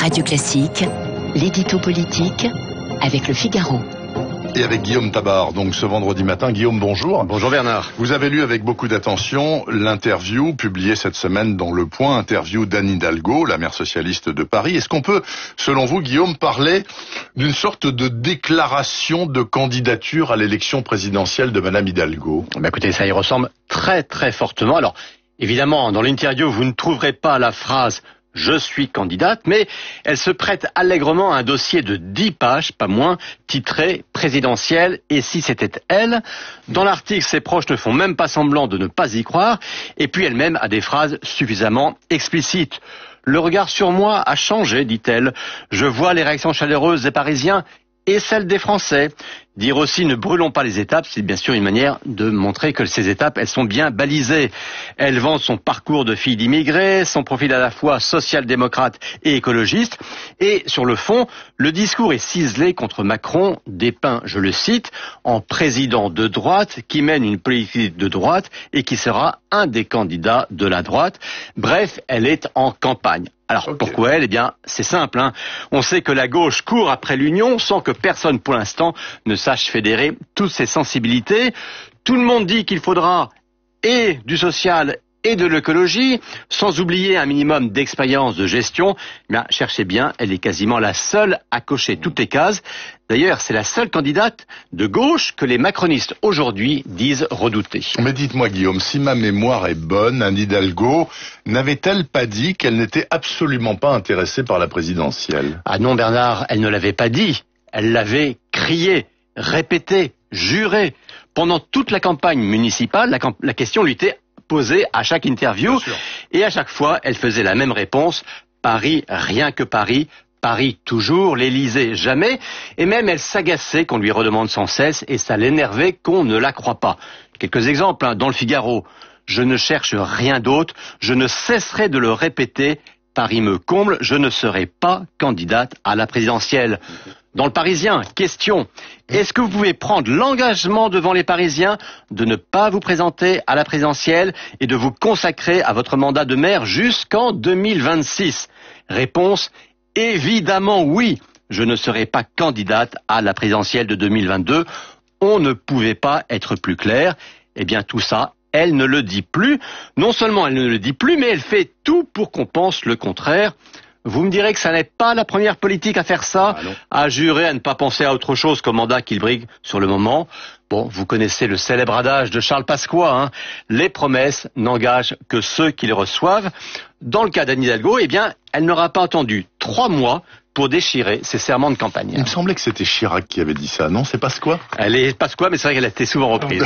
Radio Classique, l'édito politique avec Le Figaro. Et avec Guillaume Tabar, donc ce vendredi matin. Guillaume, bonjour. Bonjour Bernard. Vous avez lu avec beaucoup d'attention l'interview publiée cette semaine dans Le Point, interview d'Anne Hidalgo, la maire socialiste de Paris. Est-ce qu'on peut, selon vous, Guillaume, parler d'une sorte de déclaration de candidature à l'élection présidentielle de Madame Hidalgo? Écoutez, ça y ressemble très très fortement. Alors, évidemment, dans l'interview, vous ne trouverez pas la phrase « Je suis candidate », mais elle se prête allègrement à un dossier de 10 pages, pas moins, titré « Présidentielle et si c'était elle ». Dans l'article, ses proches ne font même pas semblant de ne pas y croire, et puis elle-même a des phrases suffisamment explicites. « Le regard sur moi a changé, dit-elle. Je vois les réactions chaleureuses des Parisiens et celles des Français. » Dire aussi « ne brûlons pas les étapes », c'est bien sûr une manière de montrer que ces étapes, elles sont bien balisées. Elle vante son parcours de fille d'immigrés, son profil à la fois social-démocrate et écologiste. Et sur le fond, le discours est ciselé contre Macron, dépeint, je le cite, en président de droite qui mène une politique de droite et qui sera un des candidats de la droite. Bref, elle est en campagne. Alors pourquoi elle? Eh bien, c'est simple. On sait que la gauche court après l'union sans que personne pour l'instant ne sache fédérer toutes ses sensibilités. Tout le monde dit qu'il faudra et du social et de l'écologie, sans oublier un minimum d'expérience de gestion. Bien, cherchez bien, elle est quasiment la seule à cocher toutes les cases. D'ailleurs, c'est la seule candidate de gauche que les macronistes aujourd'hui disent redouter. Mais dites-moi Guillaume, si ma mémoire est bonne, Anne Hidalgo n'avait-elle pas dit qu'elle n'était absolument pas intéressée par la présidentielle? Ah non Bernard, elle ne l'avait pas dit. Elle l'avait crié, répété, juré. Pendant toute la campagne municipale, la question lui était posée à chaque interview. Et à chaque fois, elle faisait la même réponse. Paris, rien que Paris. Paris toujours, l'Élysée jamais, et même elle s'agaçait qu'on lui redemande sans cesse, et ça l'énervait qu'on ne la croie pas. Quelques exemples, dans le Figaro. Je ne cherche rien d'autre, je ne cesserai de le répéter, Paris me comble, je ne serai pas candidate à la présidentielle. Dans le Parisien, question, est-ce que vous pouvez prendre l'engagement devant les Parisiens de ne pas vous présenter à la présidentielle et de vous consacrer à votre mandat de maire jusqu'en 2026? Réponse, évidemment oui, je ne serai pas candidate à la présidentielle de 2022. On ne pouvait pas être plus clair. Eh bien tout ça, elle ne le dit plus. Non seulement elle ne le dit plus, mais elle fait tout pour qu'on pense le contraire. Vous me direz que ça n'est pas la première politique à faire ça, à jurer à ne pas penser à autre chose qu'au mandat qu'il brigue sur le moment. Bon, vous connaissez le célèbre adage de Charles Pasqua, les promesses n'engagent que ceux qui les reçoivent. Dans le cas d'Anne Hidalgo, eh bien, elle n'aura pas attendu 3 mois pour déchirer ses serments de campagne. Il me semblait que c'était Chirac qui avait dit ça, non? C'est Pasqua? Elle est Pasqua, mais c'est vrai qu'elle a été souvent reprise.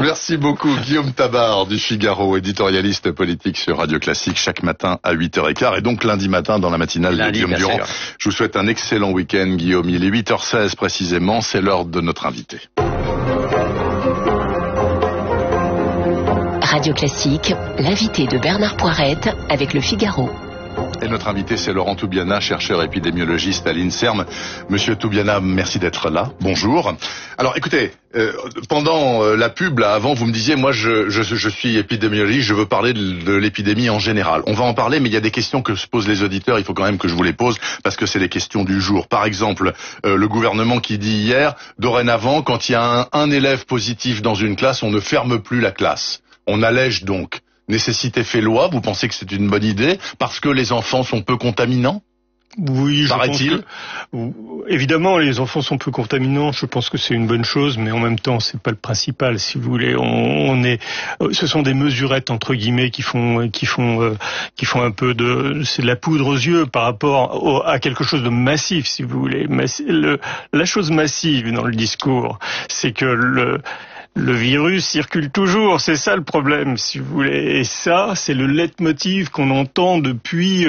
Merci beaucoup Guillaume Tabar du Figaro, éditorialiste politique sur Radio Classique chaque matin à 8h15 et donc lundi matin dans la matinale de Guillaume Durand. Je vous souhaite un excellent week-end Guillaume. Il est 8h16 précisément, c'est l'heure de notre invité. Radio Classique, l'invité de Bernard Poirette avec Le Figaro. Et notre invité, c'est Laurent Toubiana, chercheur épidémiologiste à l'INSERM. Monsieur Toubiana, merci d'être là. Bonjour. Alors, écoutez, pendant la pub, là, avant, vous me disiez, moi, je suis épidémiologiste, je veux parler de l'épidémie en général. On va en parler, mais il y a des questions que se posent les auditeurs. Il faut quand même que je vous les pose, parce que c'est les questions du jour. Par exemple, le gouvernement qui dit hier, dorénavant, quand il y a un élève positif dans une classe, on ne ferme plus la classe. On allège donc. Nécessité fait loi, vous pensez que c'est une bonne idée parce que les enfants sont peu contaminants? Oui, évidemment, les enfants sont peu contaminants. Je pense que c'est une bonne chose, mais en même temps, c'est pas le principal. Si vous voulez, ce sont des mesurettes entre guillemets qui font un peu c'est de la poudre aux yeux par rapport à quelque chose de massif, si vous voulez. La chose massive dans le discours, c'est que le virus circule toujours, c'est ça le problème, si vous voulez. Et ça, c'est le leitmotiv qu'on entend depuis,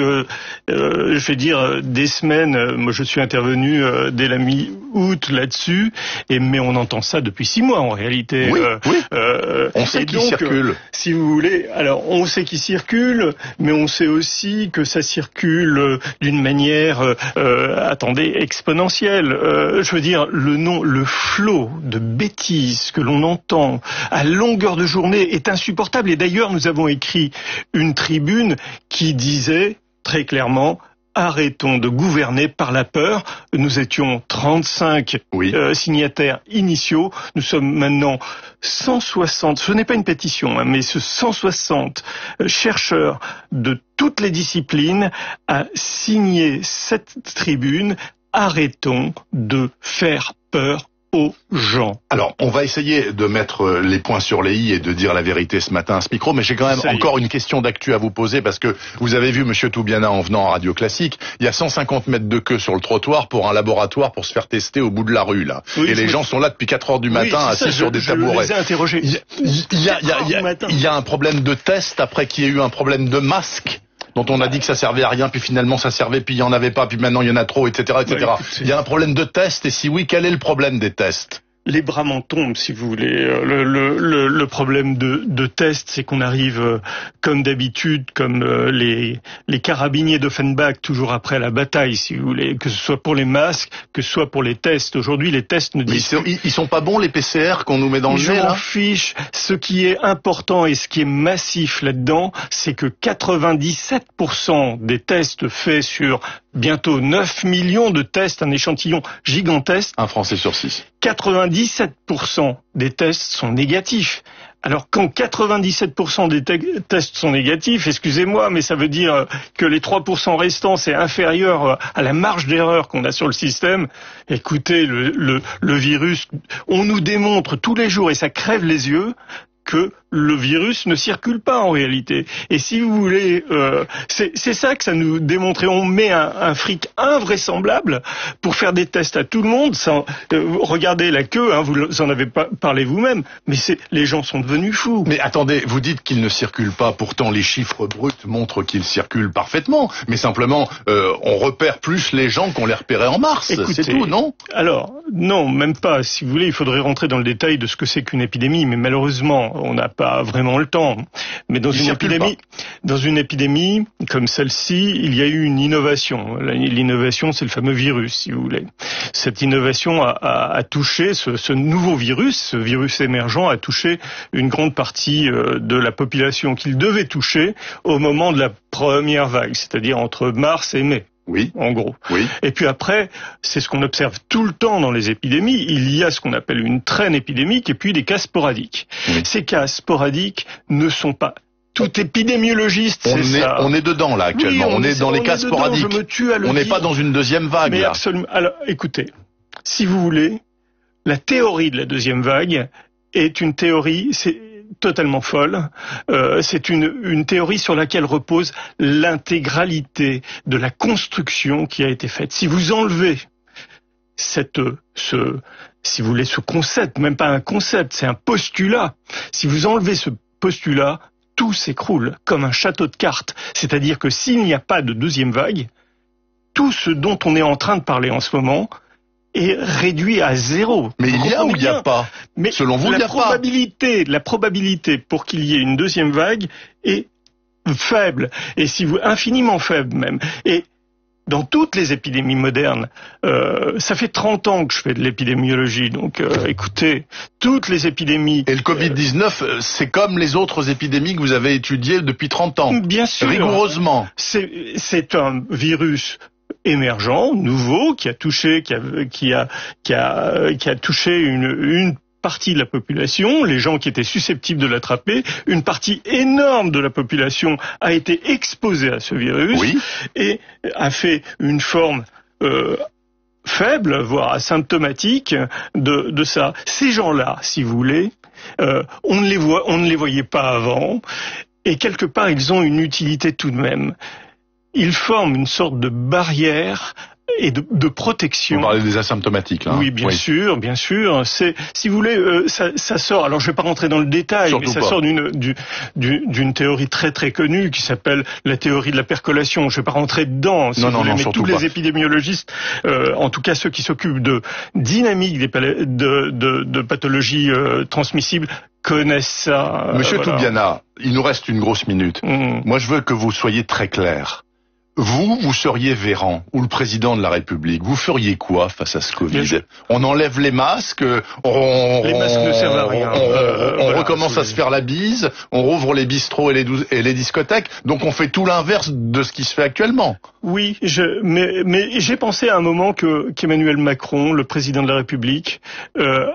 je vais dire, des semaines. Moi, je suis intervenu dès la mi-août là-dessus, mais on entend ça depuis 6 mois en réalité. Oui. On sait qu'il circule. Si vous voulez, alors on sait qu'il circule, mais on sait aussi que ça circule d'une manière, exponentielle. Je veux dire, le flot de bêtises que l'on entend à longueur de journée est insupportable. Et d'ailleurs, nous avons écrit une tribune qui disait très clairement arrêtons de gouverner par la peur. Nous étions 35 signataires initiaux. Nous sommes maintenant 160, ce n'est pas une pétition, mais ce 160 chercheurs de toutes les disciplines à signer cette tribune. Arrêtons de faire peur aux gens. Alors, on va essayer de mettre les points sur les i et de dire la vérité ce matin à ce micro, mais j'ai quand même encore une question d'actu à vous poser, parce que vous avez vu Monsieur Toubiana en venant en Radio Classique, il y a 150 mètres de queue sur le trottoir pour un laboratoire pour se faire tester au bout de la rue, là. Oui, et les gens sont là depuis 4 heures du matin, assis sur des tabourets. Je les ai interrogés. Il y a un problème de test après qu'il y ait eu un problème de masque, dont on a dit que ça servait à rien, puis finalement ça servait, puis il y en avait pas, puis maintenant il y en a trop, etc., etc. Il y a un problème de test, et si oui, quel est le problème des tests? Les bras m'en tombent, si vous voulez. Le problème de test, c'est qu'on arrive, comme d'habitude, comme les carabiniers d'Offenbach, toujours après la bataille, si vous voulez, que ce soit pour les masques, que ce soit pour les tests. Aujourd'hui, les tests ne disent... Ils sont pas bons, les PCR qu'on nous met dans le nez, là? Je m'en fiche. Ce qui est important et ce qui est massif là-dedans, c'est que 97% des tests faits sur bientôt 9 millions de tests, un échantillon gigantesque. Un Français sur 6. 97% des tests sont négatifs. Alors quand 97% des tests sont négatifs, excusez-moi, mais ça veut dire que les 3% restants, c'est inférieur à la marge d'erreur qu'on a sur le système. Écoutez, le virus, on nous démontre tous les jours, et ça crève les yeux, que le virus ne circule pas en réalité. Et si vous voulez, c'est ça que ça nous démontre. Et on met un fric invraisemblable pour faire des tests à tout le monde. Regardez la queue, hein, vous en avez parlé vous-même, mais les gens sont devenus fous. Mais attendez, vous dites qu'il ne circule pas, pourtant les chiffres bruts montrent qu'il circule parfaitement. Mais simplement, on repère plus les gens qu'on les repérait en mars. Écoutez, c'est tout, non? Alors, non, même pas. Si vous voulez, il faudrait rentrer dans le détail de ce que c'est qu'une épidémie, mais malheureusement, on n'a pas vraiment le temps. Mais dans une épidémie comme celle-ci, il y a eu une innovation. L'innovation, c'est le fameux virus, si vous voulez. Cette innovation a touché ce nouveau virus, ce virus émergent, a touché une grande partie de la population qu'il devait toucher au moment de la première vague, c'est-à-dire entre mars et mai. Oui. En gros. Oui. Et puis après, c'est ce qu'on observe tout le temps dans les épidémies. Il y a ce qu'on appelle une traîne épidémique et puis des cas sporadiques. Oui. Ces cas sporadiques ne sont pas tout épidémiologiste, c'est ça. On est dedans, là, actuellement. Oui, on est dans les cas sporadiques. Je me tue à le dire. On n'est pas dans une deuxième vague, mais là. Absolument. Alors, écoutez. Si vous voulez, la théorie de la deuxième vague est une théorie, c'est totalement folle. C'est une théorie sur laquelle repose l'intégralité de la construction qui a été faite. Si vous enlevez si vous voulez, ce concept, même pas un concept, c'est un postulat. Si vous enlevez ce postulat, tout s'écroule comme un château de cartes. C'est-à-dire que s'il n'y a pas de deuxième vague, tout ce dont on est en train de parler en ce moment est réduit à zéro. Mais il y a ou il n'y a pas? Mais selon vous, il n'y a pas. La probabilité pour qu'il y ait une deuxième vague est faible. Et infiniment faible même. Et dans toutes les épidémies modernes, ça fait 30 ans que je fais de l'épidémiologie, donc écoutez, toutes les épidémies... Et le Covid-19, c'est comme les autres épidémies que vous avez étudiées depuis 30 ans. Bien sûr. Rigoureusement. C'est un virus émergent, nouveau, qui a touché une partie de la population, les gens qui étaient susceptibles de l'attraper, une partie énorme de la population a été exposée à ce virus et a fait une forme faible, voire asymptomatique de ça. Ces gens-là, si vous voulez, on ne les voyait pas avant, et quelque part ils ont une utilité tout de même. Ils forment une sorte de barrière et de protection. Vous parlez des asymptomatiques, là. Oui, bien sûr, bien sûr. C'est, si vous voulez, ça sort. Alors, je vais pas rentrer dans le détail, mais ça sort d'une théorie très très connue qui s'appelle la théorie de la percolation. Je vais pas rentrer dedans, si vous voulez, mais tous les épidémiologistes, en tout cas ceux qui s'occupent de dynamique de pathologies transmissibles, connaissent ça. Monsieur Toubiana, il nous reste une grosse minute. Moi, je veux que vous soyez très clair. Vous seriez Véran, ou le président de la République. Vous feriez quoi face à ce Covid? On enlève les masques, les masques ne servent à rien. On recommence à se faire la bise, on rouvre les bistrots et les discothèques, donc on fait tout l'inverse de ce qui se fait actuellement. Oui, mais j'ai pensé à un moment qu'Emmanuel Macron, le président de la République,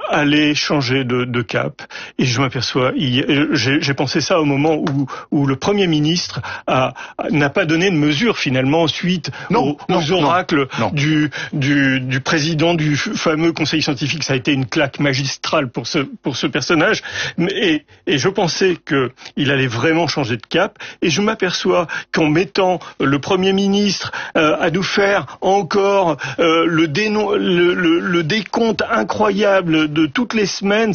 allait changer de cap. Et je m'aperçois, j'ai pensé ça au moment où le Premier ministre n'a pas donné de mesures finalement suite aux oracles du président du fameux Conseil scientifique. Ça a été une claque magistrale pour ce personnage. Et je pensais qu'il allait vraiment changer de cap. Et je m'aperçois qu'en mettant le Premier ministre à nous faire encore le décompte incroyable de toutes les semaines,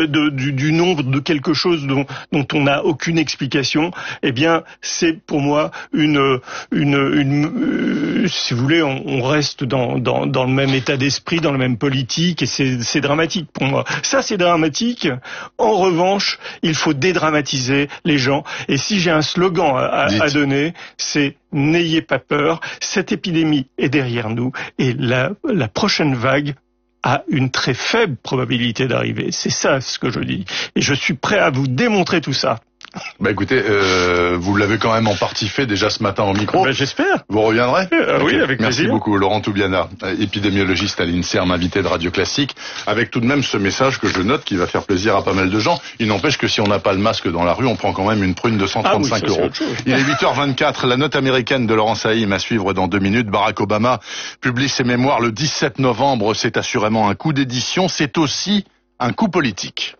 du nombre de quelque chose dont on n'a aucune explication, eh bien, c'est pour moi si vous voulez, on reste dans le même état d'esprit, dans la même politique, et c'est dramatique pour moi. Ça, c'est dramatique. En revanche, il faut dédramatiser les gens. Et si j'ai un slogan à donner, c'est n'ayez pas peur. Cette épidémie est derrière nous, et la prochaine vague a une très faible probabilité d'arriver. C'est ça ce que je dis. Et je suis prêt à vous démontrer tout ça. Bah écoutez, vous l'avez quand même en partie fait déjà ce matin au micro. Bah, j'espère. Vous reviendrez? Oui, avec plaisir. Merci beaucoup, Laurent Toubiana, épidémiologiste à l'INSERM, invité de Radio Classique, avec tout de même ce message que je note qui va faire plaisir à pas mal de gens. Il n'empêche que si on n'a pas le masque dans la rue, on prend quand même une prune de 135 €. Il est 8h24, la note américaine de Laurent Saïm à suivre dans 2 minutes. Barack Obama publie ses mémoires le 17 novembre. C'est assurément un coup d'édition, c'est aussi un coup politique.